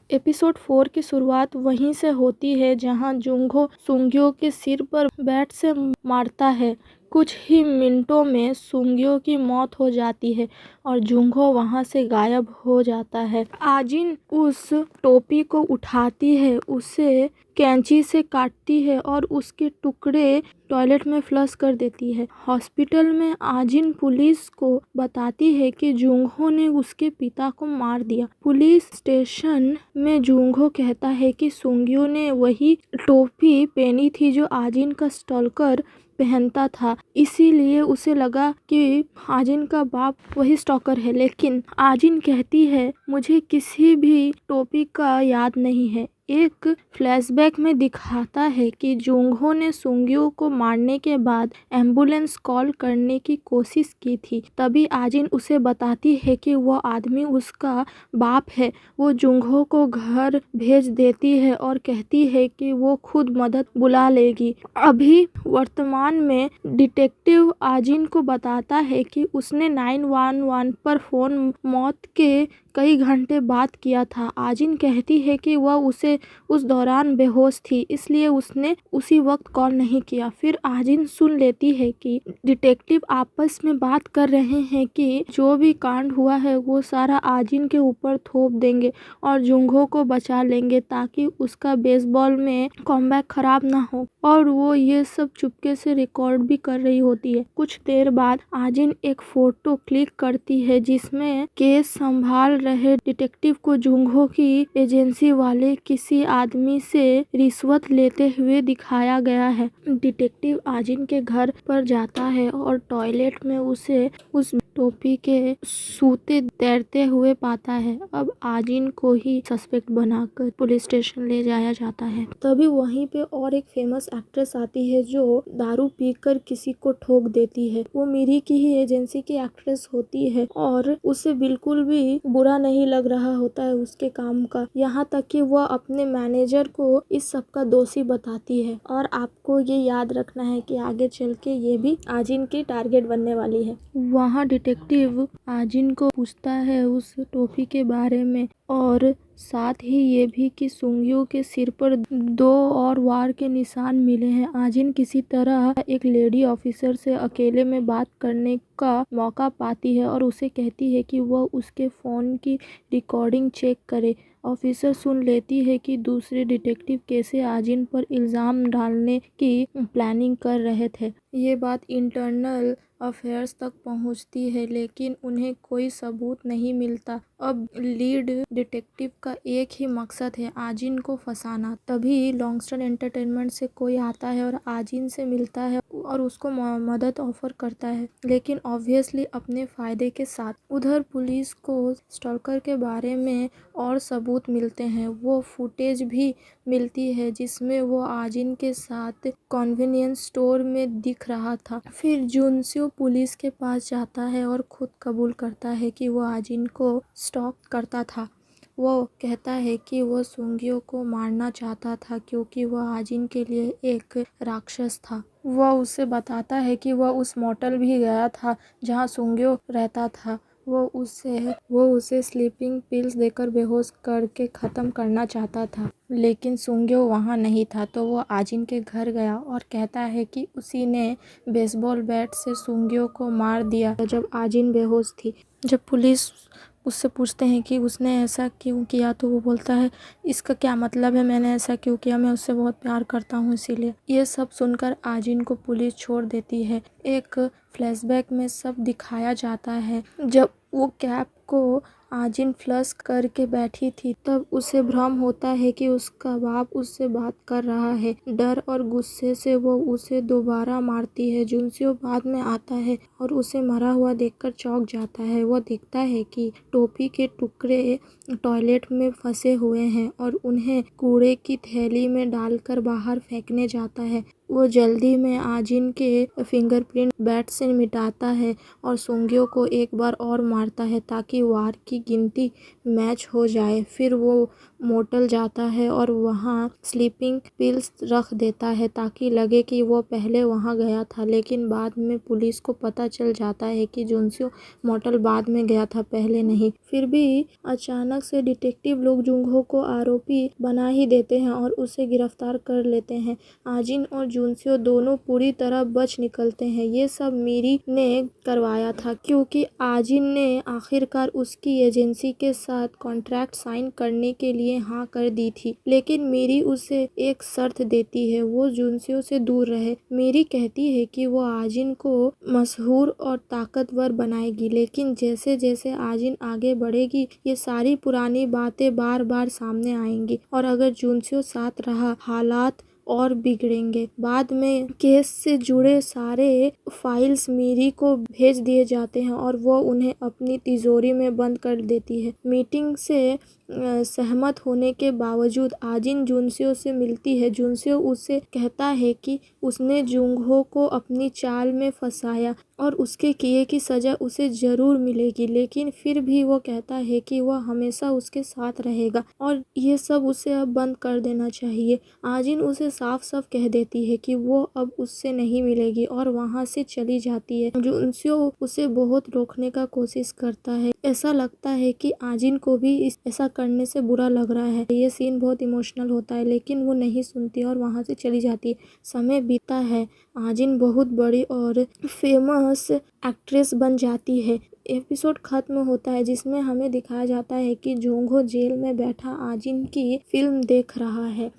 Episode 4 की शुरुआत वहीं से होती है जहां जुंगो सुंग्यो के सिर पर बैट से मारता है। कुछ ही मिनटों में सुंग्यो की मौत हो जाती है और जुंगो वहां से गायब हो जाता है। आजिन उस टोपी को उठाती है, उसे कैंची से काटती है और उसके टुकड़े टॉयलेट में फ्लश कर देती है। हॉस्पिटल में आजिन पुलिस को बताती है कि जुंगो ने उसके पिता को मार दिया। पुलिस स्टेशन में जुंगो कहता है कि सुंग्यो ने वही टोपी पहनी थी जो आजिन का स्टॉकर पहनता था, इसीलिए उसे लगा कि आजिन का बाप वही स्टॉकर है। लेकिन आजिन कहती है, मुझे किसी भी टोपी का याद नहीं है। एक फ्लैशबैक में दिखाता है कि जुंगो ने सुंग्यो को मारने के बाद एम्बुलेंस कॉल करने की कोशिश की थी। तभी आजिन उसे बताती है कि वो आदमी उसका बाप है। वो जुंगो को घर भेज देती है और कहती है कि वो खुद मदद बुला लेगी। अभी वर्तमान में डिटेक्टिव आजिन को बताता है कि उसने 911 पर फोन मौत के कई घंटे बाद किया था। आजिन कहती है कि वह उस दौरान बेहोश थी, इसलिए उसने उसी वक्त कॉल नहीं किया। फिर आजिन सुन लेती है कि डिटेक्टिव आपस में बात कर रहे हैं कि जो भी कांड हुआ है वो सारा आजिन के ऊपर थोप देंगे और जुंगो को बचा लेंगे ताकि उसका बेसबॉल में कॉमबैक खराब ना हो। और वो ये सब चुपके से रिकॉर्ड भी कर रही होती है। कुछ देर बाद आजिन एक फोटो क्लिक करती है जिसमें केस संभाल रहे डिटेक्टिव को जुंगो की एजेंसी वाले किसी आदमी से रिश्वत लेते हुए दिखाया गया है। डिटेक्टिव आजिन के घर पर जाता है और टॉयलेट में उसे उस टोपी के सूते तैरते हुए पाता है। अब आजिन को ही सस्पेक्ट बनाकर पुलिस स्टेशन ले जाया जाता है। तभी वहीं पे और एक फेमस एक्ट्रेस आती है जो दारू पीकर किसी को ठोक देती है। वो मिरी की ही एजेंसी की एक्ट्रेस होती है और उसे बिल्कुल भी बुरा नहीं लग रहा होता है उसके काम का, यहाँ तक कि वह अपने मैनेजर को इस सब का दोषी बताती है। और आपको ये याद रखना है कि आगे चल के ये भी आजिन की टारगेट बनने वाली है। वहाँ डिटेक्टिव आजिन को पूछता है उस टोपी के बारे में और साथ ही ये भी कि सुंग्यो के सिर पर 2 और वार के निशान मिले हैं। आजिन किसी तरह एक लेडी ऑफिसर से अकेले में बात करने का मौका पाती है और उसे कहती है कि वह उसके फ़ोन की रिकॉर्डिंग चेक करे। ऑफिसर सुन लेती है कि दूसरे डिटेक्टिव कैसे आजिन पर इल्ज़ाम डालने की प्लानिंग कर रहे थे। ये बात इंटरनल अफेयर्स तक पहुंचती है लेकिन उन्हें कोई सबूत नहीं मिलता। अब लीड डिटेक्टिव का एक ही मकसद है, आजिन को फंसाना। तभी लॉन्गस्टर एंटरटेनमेंट से कोई आता है और आजिन से मिलता है और उसको मदद ऑफर करता है, लेकिन ऑब्वियसली अपने फायदे के साथ। उधर पुलिस को स्टॉकर के बारे में और सबूत मिलते हैं। वो फुटेज भी मिलती है जिसमें वो आजिन के साथ कन्वीनियंस स्टोर में दिख रहा था। फिर जुनस्यो पुलिस के पास जाता है और खुद कबूल करता है कि वो आजिन को स्टॉक करता था। वो कहता है कि वो सुंग्यो को मारना चाहता था क्योंकि वह आजिन के लिए एक राक्षस था। वह उसे बताता है कि वह उस मोटेल भी गया था जहां सुंग्यो रहता था। वो उसे स्लीपिंग पिल्स देकर बेहोश करके ख़त्म करना चाहता था, लेकिन सुंग्यो वहाँ नहीं था। तो वो आजिन के घर गया और कहता है कि उसी ने बेसबॉल बैट से सुंग्यो को मार दिया जब आजिन बेहोश थी। जब पुलिस उससे पूछते हैं कि उसने ऐसा क्यों किया तो वो बोलता है, इसका क्या मतलब है मैंने ऐसा क्यों किया, मैं उससे बहुत प्यार करता हूँ इसीलिए। ये सब सुनकर आजिन को पुलिस छोड़ देती है। एक फ्लैशबैक में सब दिखाया जाता है। जब वो कैप को आजिन फ्लश करके बैठी थी तब उसे भ्रम होता है कि उसका बाप उससे बात कर रहा है। डर और गुस्से से वो उसे दोबारा मारती है। जुनस्यो बाद में आता है और उसे मरा हुआ देखकर चौंक जाता है। वो देखता है कि टोपी के टुकड़े टॉयलेट में फंसे हुए हैं और उन्हें कूड़े की थैली में डालकर बाहर फेंकने जाता है। वो जल्दी में आजिन के फिंगरप्रिंट बैट से मिटाता है और सुंग्यो को एक बार और मारता है ताकि वार की गिनती मैच हो जाए। फिर वो मोटल जाता है और वहाँ स्लीपिंग पिल्स रख देता है ताकि लगे कि वो पहले वहाँ गया था, लेकिन बाद में पुलिस को पता चल जाता है कि जुनस्यो मोटल बाद में गया था, पहले नहीं। फिर भी अचानक से डिटेक्टिव लोग जुंगहो को आरोपी बना ही देते हैं और उसे गिरफ्तार कर लेते हैं। आजिन और जुनस्यो दोनों पूरी तरह बच निकलते हैं। ये सब मिरी ने करवाया था क्योंकि आजिन ने आखिरकार उसकी एजेंसी के साथ कॉन्ट्रैक्ट साइन करने के लिए हाँ कर दी थी, लेकिन मिरी उसे एक शर्त देती है, वो जुनस्यो से दूर रहे। मिरी कहती है कि वो आजिन को मशहूर और ताकतवर बनाएगी, लेकिन जैसे जैसे आजिन आगे बढ़ेगी ये सारी पुरानी बातें बार बार सामने आएंगी और अगर जुनस्यो साथ रहा हालात और बिगड़ेंगे। बाद में केस से जुड़े सारे फाइल्स मिरी को भेज दिए जाते हैं और वो उन्हें अपनी तिजोरी में बंद कर देती है। मीटिंग से सहमत होने के बावजूद आजिन जुनस्यो से मिलती है। जुनस्यो उसे कहता है कि उसने जुंगहो को अपनी चाल में फंसाया और उसके किए की सजा उसे जरूर मिलेगी, लेकिन फिर भी वो कहता है कि वह हमेशा उसके साथ रहेगा और ये सब उसे अब बंद कर देना चाहिए। आजिन उसे साफ साफ कह देती है कि वो अब उससे नहीं मिलेगी और वहाँ से चली जाती है। जुनस्यो उसे बहुत रोकने का कोशिश करता है। ऐसा लगता है कि आजिन को भी ऐसा करने से बुरा लग रहा है। ये सीन बहुत इमोशनल होता है, लेकिन वो नहीं सुनती और वहाँ से चली जाती है। समय बीता है, आजिन बहुत बड़ी और फेमस एक्ट्रेस बन जाती है। एपिसोड खत्म होता है जिसमें हमें दिखाया जाता है कि जुंगहो जेल में बैठा आजिन की फिल्म देख रहा है।